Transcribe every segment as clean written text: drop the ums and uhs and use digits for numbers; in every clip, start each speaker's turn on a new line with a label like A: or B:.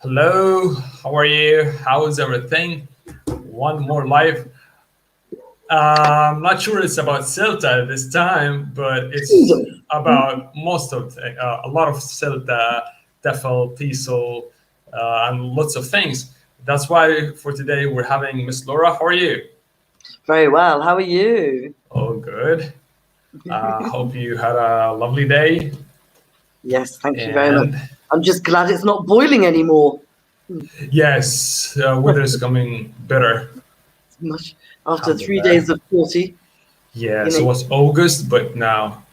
A: Hello, how are you? How is everything? One more life. I'm not sure it's about CELTA this time, but it's about most of a lot of CELTA, TEFL, TESOL, and lots of things. That's why for today we're having Miss Laura. How are you?
B: Very well. How are you?
A: Oh, good. Hope you had a lovely day.
B: Yes, thank you very much.
A: And
B: I'm just glad it's not boiling anymore.
A: yes, weather is coming better.
B: Much after 3 days
A: Alhamdulillah.
B: of 40,
A: Yeah,
B: you know,
A: so it was August, but now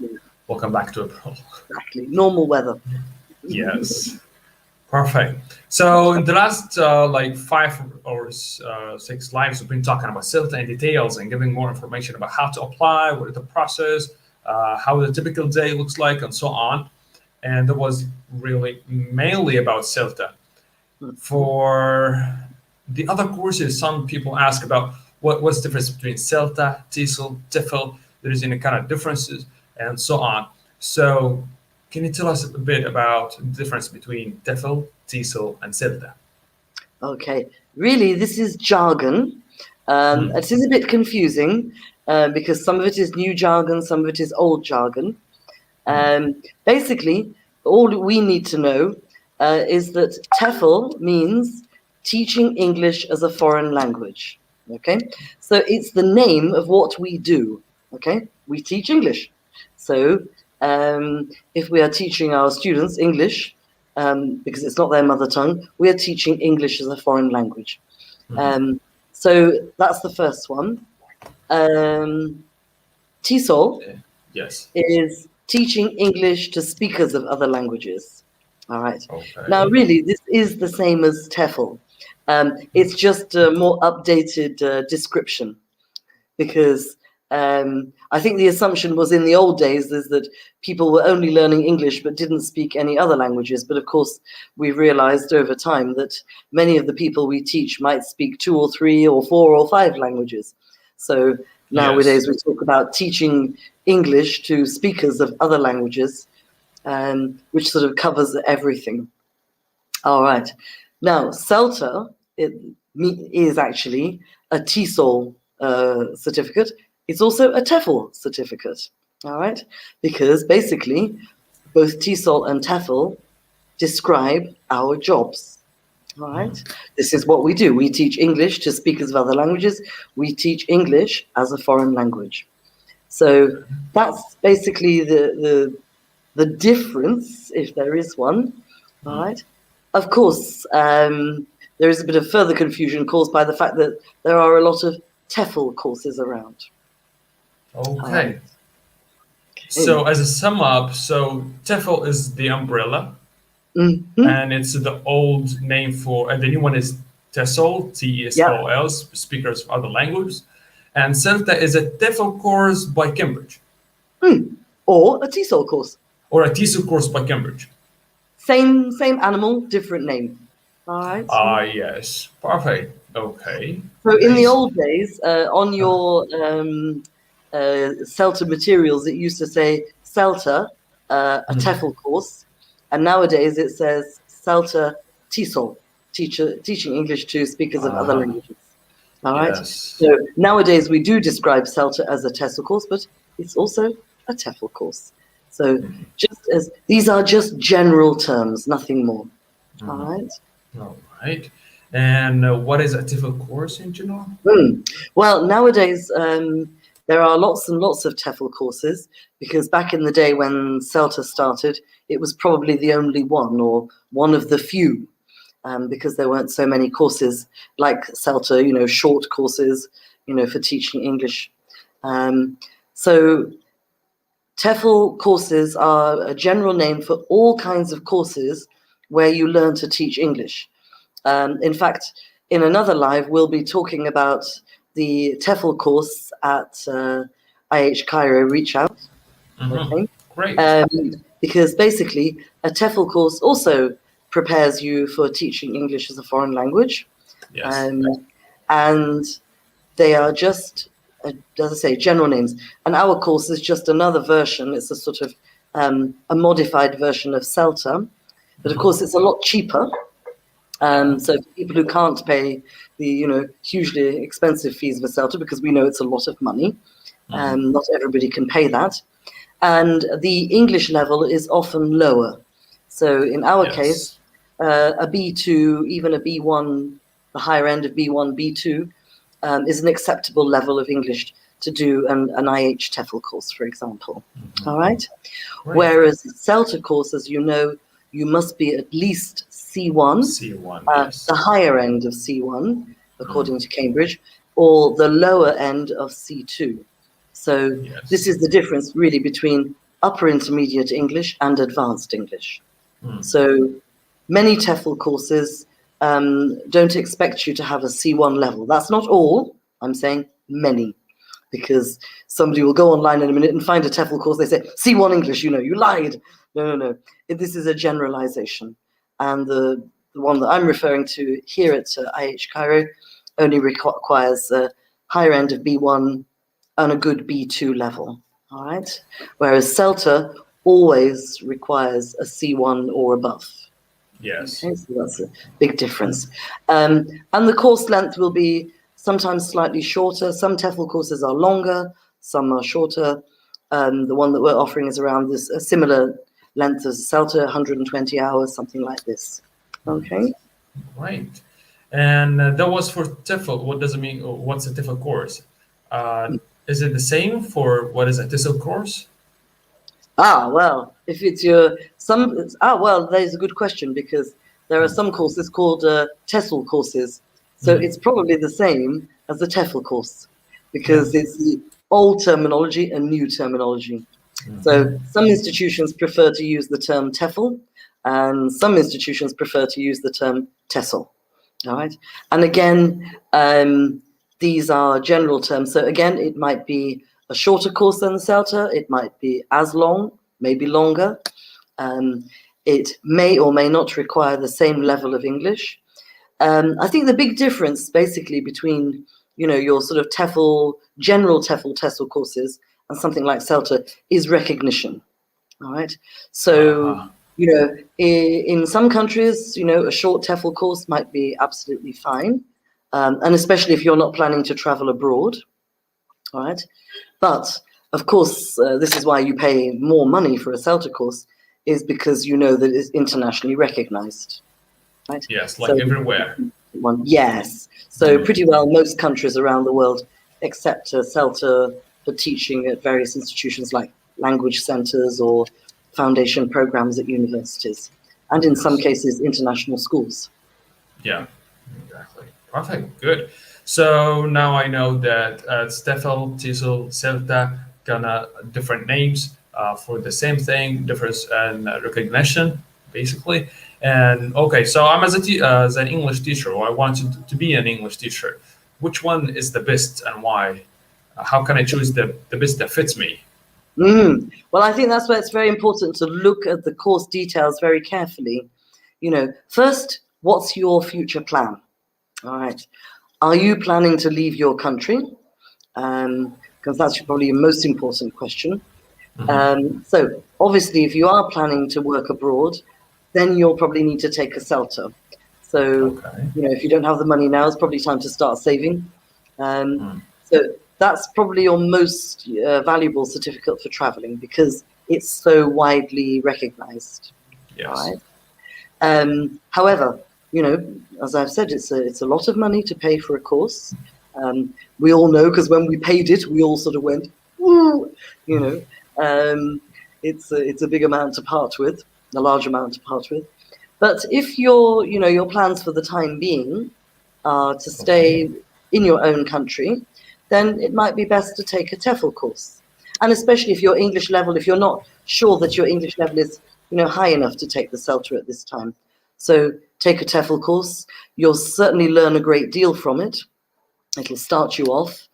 A: welcome back to April.
B: exactly normal weather.
A: Yes, perfect. So in the last like 5 or 6 lives, we've been talking about CELTA in details and giving more information about how to apply, what is the process, how the typical day looks like, and so on. And that was really mainly about CELTA. For the other courses, some people ask about what's the difference between CELTA, TESOL, TEFL. There's any kind of differences, and so on. So, can you tell us a bit about the difference between TEFL, TESOL, and CELTA?
B: Okay, really, this is jargon. It is a bit confusing because some of it is new jargon, some of it is old jargon. Basically, all we need to know is that TEFL means teaching English as a foreign language. Okay, so it's the name of what we do. Okay, we teach English. So if we are teaching our students English, because it's not their mother tongue, we are teaching English as a foreign language. So that's the first one. TESOL
A: Yes.
B: is teaching English to speakers of other languages. All right. Now,
A: Okay.
B: really, this is the same as TEFL. It's just a more updated description because I think the assumption was in the old days is that people were only learning English but didn't speak any other languages. But of course, we've realized over time that many of the people we teach might speak 2 or 3 or 4 or 5 languages. So
A: Yes.
B: nowadays we talk about teaching English to speakers of other languages, which sort of covers everything. All right. Now, CELTA is actually a TESOL certificate. It's also a TEFL certificate. All right. Because basically, both TESOL and TEFL describe our jobs. All right. This is what we do. We teach English to speakers of other languages. We teach English as a foreign language. So that's basically the difference, if there is one. All right. Of course, there is a bit of further confusion caused by the fact that there are a lot of TEFL courses around.
A: Okay. So as a sum up, so TEFL is the umbrella, and it's the old name for, and the new one is TESOL, TESOL, speakers of other languages, and CELTA is a TEFL course by Cambridge.
B: Or a TESOL course.
A: Or a TESOL course by Cambridge.
B: Same animal, different name. All right.
A: Yes. Perfect. Okay.
B: So in the
A: Nice.
B: old days, on your CELTA materials, it used to say CELTA, a TEFL course, and nowadays it says CELTA TESOL, teaching English to speakers of other languages. All right.
A: Yes.
B: So nowadays we do describe CELTA as a TESOL course, but it's also a TEFL course. So just as these are just general terms, nothing more. All right.
A: All right. And what is a TEFL course in general?
B: Well, nowadays there are lots and lots of TEFL courses because back in the day when CELTA started, it was probably the only one or one of the few because there weren't so many courses like CELTA, short courses, for teaching English. So TEFL courses are a general name for all kinds of courses where you learn to teach English. In fact, in another live, we'll be talking about the TEFL course at IH Cairo. Reach out. Okay.
A: Great.
B: Because basically, a TEFL course also prepares you for teaching English as a foreign language.
A: Yes.
B: And they are just, as I say, general names. And our course is just another version. It's a sort of a modified version of CELTA. But of course, it's a lot cheaper. So for people who can't pay the hugely expensive fees for CELTA, because we know it's a lot of money, not everybody can pay that, and the English level is often lower. So in our case, a B2, even a B1, the higher end of B1, B2, is an acceptable level of English to do an IH TEFL course, for example. All right? Whereas the CELTA course, as you know, you must be at least C1,
A: yes.
B: the higher end of C1, according to Cambridge, or the lower end of C2. So this is the difference really between upper intermediate English and advanced English. So many TEFL courses don't expect you to have a C1 level. That's not all, I'm saying many, because somebody will go online in a minute and find a TEFL course, they say, C1 English, you lied. No. This is a generalization. And the one that I'm referring to here at IH Cairo only requires a higher end of B1 and a good B2 level, all right? Whereas CELTA always requires a C1 or above.
A: Yes.
B: Okay, so that's a big difference. And the course length will be sometimes slightly shorter. Some TEFL courses are longer, some are shorter. The one that we're offering is around this, a similar length as CELTA, 120 hours, something like this. Okay.
A: Right. And that was for TEFL. What does it mean? What's a TEFL course? Is it the same for what is a TESOL course?
B: Well, if it's there's a good question, because there are some courses called TESOL courses. So it's probably the same as the TEFL course, because it's the old terminology and new terminology. So some institutions prefer to use the term TEFL, and some institutions prefer to use the term TESOL. All right. And again, these are general terms. So again, it might be a shorter course than the CELTA. It might be as long, maybe longer. It may or may not require the same level of English. I think the big difference basically between, your sort of TEFL, general TEFL, TESOL courses and something like CELTA is recognition. All right. So, in some countries, a short TEFL course might be absolutely fine. And especially if you're not planning to travel abroad. All right. But of course, this is why you pay more money for a CELTA course, is because you know that it's internationally recognized. Right?
A: Yes, like everywhere.
B: Yes. So pretty well most countries around the world accept a CELTA for teaching at various institutions like language centers or foundation programs at universities, and in some cases, international schools.
A: Yeah, exactly. Perfect. Good. So now I know that TEFL, TESOL, CELTA, gonna different names for the same thing, difference and recognition, basically. And okay, so I'm as an English teacher, or I want to be an English teacher. Which one is the best and why? How can I choose the best that fits me?
B: Well, I think that's where it's very important to look at the course details very carefully. First, what's your future plan? All right. Are you planning to leave your country? Because that's probably your most important question. So obviously, if you are planning to work abroad, then you'll probably need to take a CELTA. So, if you don't have the money now, it's probably time to start saving. So that's probably your most valuable certificate for traveling, because it's so widely recognized.
A: Yes.
B: Right? However, as I've said, it's a lot of money to pay for a course. We all know, because when we paid it, we all sort of went, "Ooh," it's a big amount to part with, a large amount to part with. But if your plans for the time being are to stay in your own country, then it might be best to take a TEFL course. And especially if your English level, if you're not sure that your English level is, high enough to take the CELTA at this time. So take a TEFL course. You'll certainly learn a great deal from it. It'll start you off.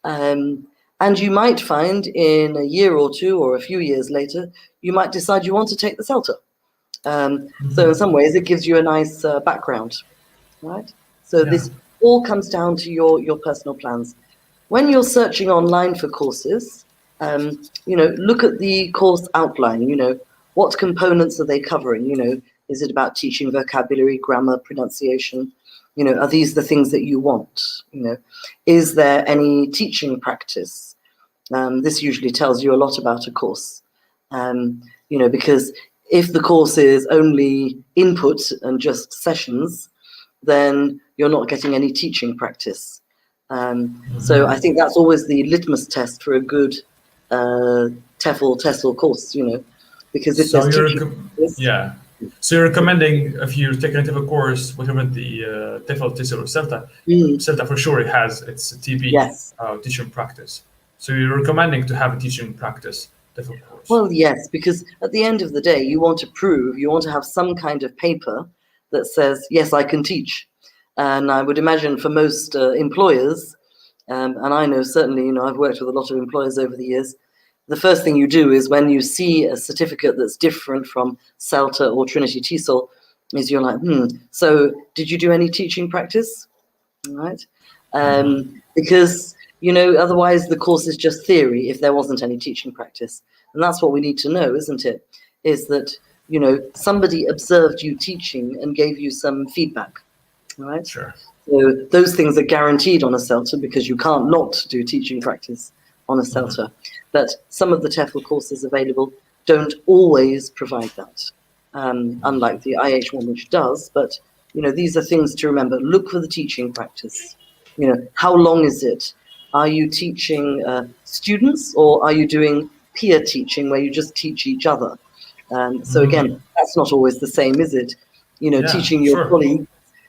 B: And you might find in a year or two or a few years later, you might decide you want to take the CELTA. So in some ways, it gives you a nice background, right? So this all comes down to your personal plans. When you're searching online for courses, look at the course outline. What components are they covering? Is it about teaching vocabulary, grammar, pronunciation? You know, are these the things that you want? You know, is there any teaching practice? This usually tells you a lot about a course. You know, because if the course is only input and just sessions, then you're not getting any teaching practice. So I think that's always the litmus test for a good TEFL, TESOL course, you know, because if there's teaching practice,
A: yeah. So you're recommending, if you're taking a TEFL course, whatever the TEFL, TESOL, or CELTA, CELTA for sure it has its TP,
B: yes.
A: teaching practice. So you're recommending to have a teaching practice TEFL course.
B: Well, yes, because at the end of the day, you want to prove, you want to have some kind of paper that says, yes, I can teach. And I would imagine for most employers, and I know certainly, you know, I've worked with a lot of employers over the years, the first thing you do is when you see a certificate that's different from CELTA or Trinity TESOL, is you're like, so did you do any teaching practice? All right. Because, you know, otherwise the course is just theory if there wasn't any teaching practice. And that's what we need to know, isn't it? Is that, you know, somebody observed you teaching and gave you some feedback, right?
A: Sure.
B: So those things are guaranteed on a CELTA because you can't not do teaching practice on a CELTA. But some of the TEFL courses available don't always provide that, unlike the IH one, which does. But, you know, these are things to remember. Look for the teaching practice. You know, how long is it? Are you teaching students, or are you doing peer teaching where you just teach each other? So again, that's not always the same, is it? You know, teaching your colleague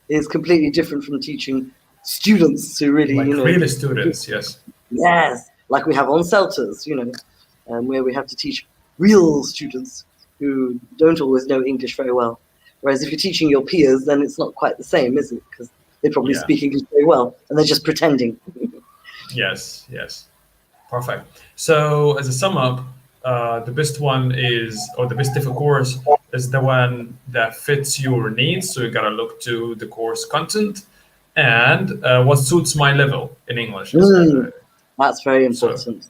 B: is completely different from teaching students who really,
A: like,
B: you know,
A: really students, yes.
B: Yes, like we have on CELTAs, you know, where we have to teach real students who don't always know English very well. Whereas if you're teaching your peers, then it's not quite the same, is it? Because they probably speak English very well, and they're just pretending.
A: Yes, yes. Perfect. So as a sum up, the best one is, or the best TEFL course is the one that fits your needs. So you gotta look to the course content and what suits my level in English.
B: That's very important.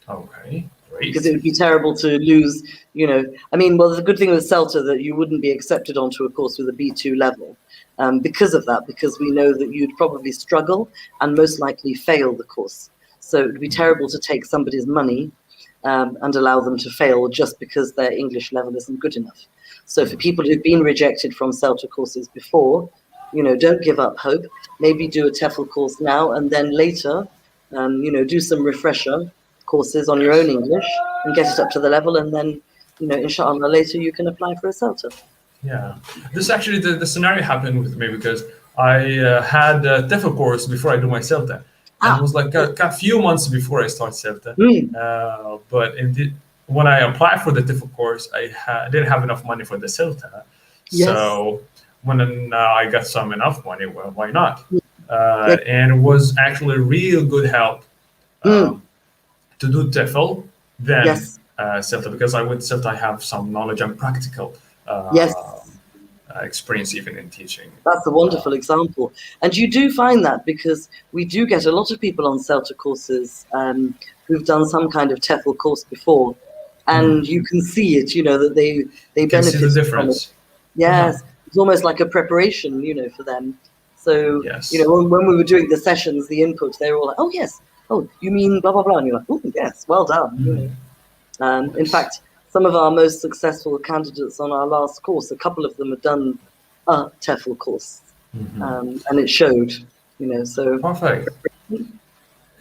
A: Okay, great.
B: Because it would be terrible to lose, you know, I mean, well, the good thing with CELTA that you wouldn't be accepted onto a course with a B2 level because of that, because we know that you'd probably struggle and most likely fail the course. So it would be terrible to take somebody's money and allow them to fail just because their English level isn't good enough. So for people who've been rejected from CELTA courses before, you know, don't give up hope. Maybe do a TEFL course now, and then later, you know, do some refresher courses on your own English and get it up to the level, and then, you know, inshallah, later you can apply for a CELTA.
A: Yeah, this actually, the scenario happened with me because I had a TEFL course before I do my CELTA. And it was like a few months before I start CELTA. But when I applied for the TEFL course, I didn't have enough money for the CELTA. So when I got some enough money, well, why not? And it was actually real good help to do TEFL than CELTA, because with CELTA I have some knowledge and practical experience even in teaching.
B: That's a wonderful example. And you do find that because we do get a lot of people on CELTA courses who've done some kind of TEFL course before, and you can see it, you know, that they benefit
A: see the difference.
B: from it. Yes, it's almost like a preparation, you know, for them. So, you know, when we were doing the sessions, the input, they were all like, oh, yes, oh, you mean blah, blah, blah. And you're like, oh, yes, well done. You know. In fact, some of our most successful candidates on our last course, a couple of them have done a TEFL course, and it showed, you know, so.
A: Perfect.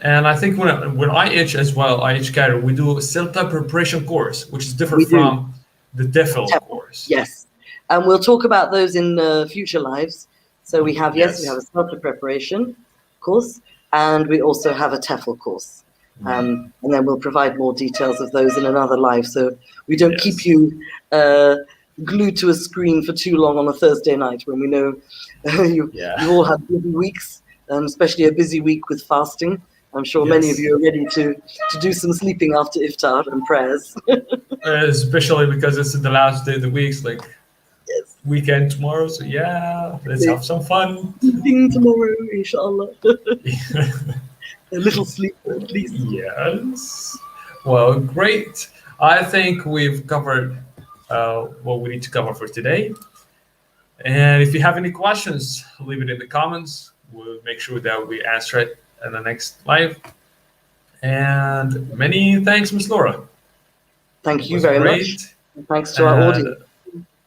A: And I think when IH as well, IH Cairo, we do a CELTA preparation course, which is different from the TEFL course.
B: Yes, and we'll talk about those in future lives. So we have, we have a CELTA preparation course, and we also have a TEFL course. And then we'll provide more details of those in another live, so we don't keep you glued to a screen for too long on a Thursday night when we know you all have busy weeks, especially a busy week with fasting. I'm sure many of you are ready to do some sleeping after iftar and prayers.
A: Especially because it's the last day of the week, like weekend tomorrow, so let's have some fun.
B: Sleeping tomorrow, inshallah. A little sleep at least.
A: Yes. Well, great. I think we've covered what we need to cover for today. And if you have any questions, leave it in the comments. We'll make sure that we answer it in the next live. And many thanks, Miss Laura.
B: Thank you very much. Thanks to our audience.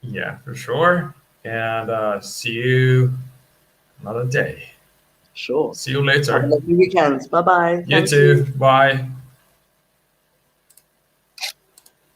A: Yeah, for sure. And see you another day.
B: Sure.
A: See you later.
B: Have a lovely weekend. Bye-bye.
A: You too. Bye.